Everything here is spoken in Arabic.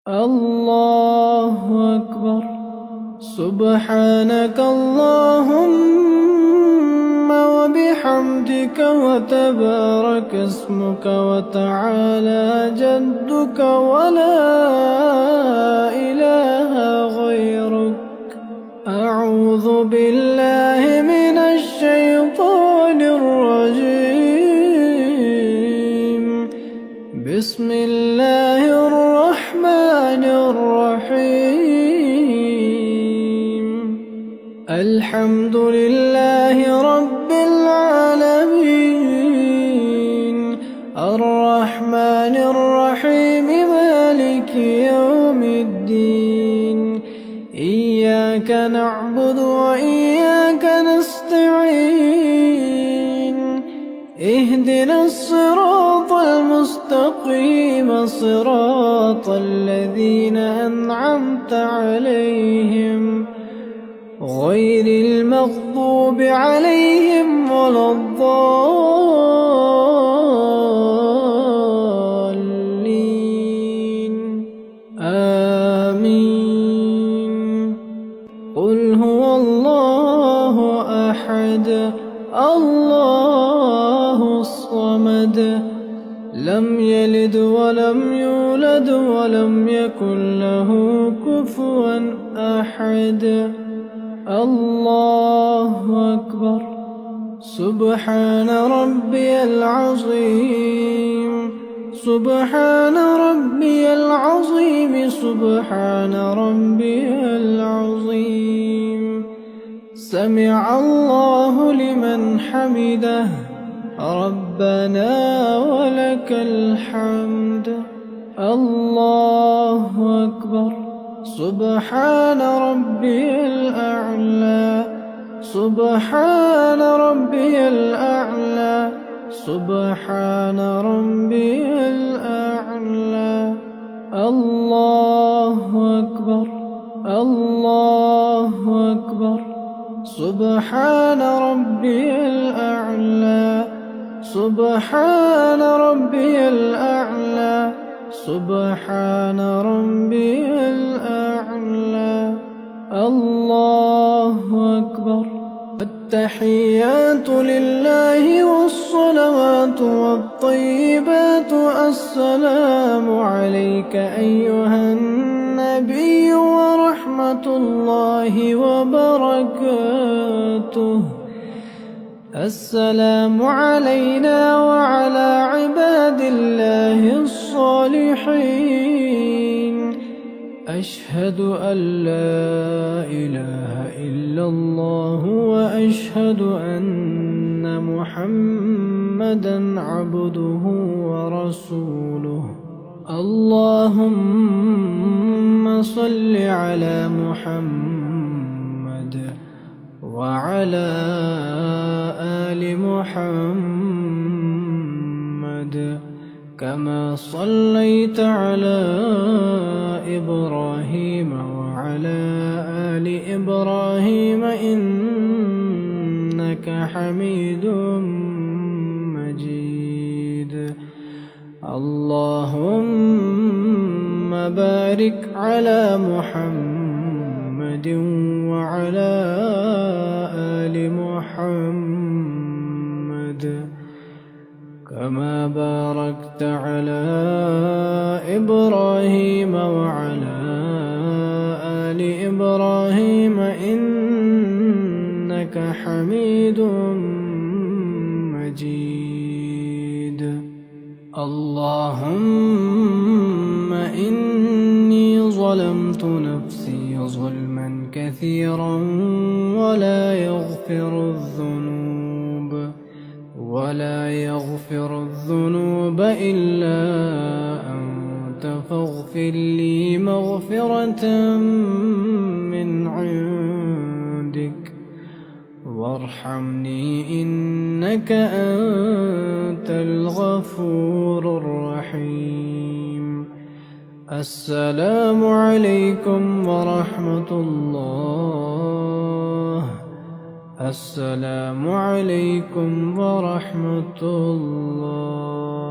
الله أكبر. سبحانك اللهم وبحمدك وتبارك اسمك وتعالى جدك ولا إله غيرك. أعوذ بالله من الشيطان الرجيم. بسم الله الرحمن الرحيم. الحمد لله رب العالمين. الرحمن الرحيم مالك يوم الدين. إياك نعبد وإياك نستعين. اهدنا الصراط المستقيم صراط الذين أنعمت عليهم غير المغضوب عليهم ولا الضالين. آمين. قل هو الله أحد الله الصمد لم يلد ولم يولد ولم يكن له كفوا أحد. الله أكبر. سبحان ربي العظيم. سبحان ربي العظيم. سبحان ربي العظيم. سمع الله لمن حمده. ربنا ولك الحمد. الله أكبر. سبحان ربي الأعلى. سبحان ربي الأعلى. سبحان ربي الأعلى. الله أكبر. الله أكبر. سبحان ربي الأعلى. سبحان ربي الأعلى. سبحان ربي الأعلى. الله أكبر. التحيات لله والصلوات والطيبات. السلام عليك أيها النبي ورحمة الله وبركاته. السلام علينا وعلى عباد الله الصالحين. أشهد أن لا إله إلا الله وأشهد أن محمدًا عبده ورسوله. اللهم صل على محمد وعلى آل محمد كما صليت على إبراهيم وعلى آل إبراهيم إنك حميد مجيد. اللهم بارك على محمد وعلى آل محمد كما باركت على إبراهيم وعلى آل إبراهيم إنك حميد مجيد. اللهم إني ظلمت نفسي ظلما كثيرا ولا يغفر الذنوب إلا أنت فاغفر لي مغفرة من عندك وارحمني إنك أنت الغفور الرحيم. السلام عليكم ورحمة الله. السلام عليكم ورحمة الله.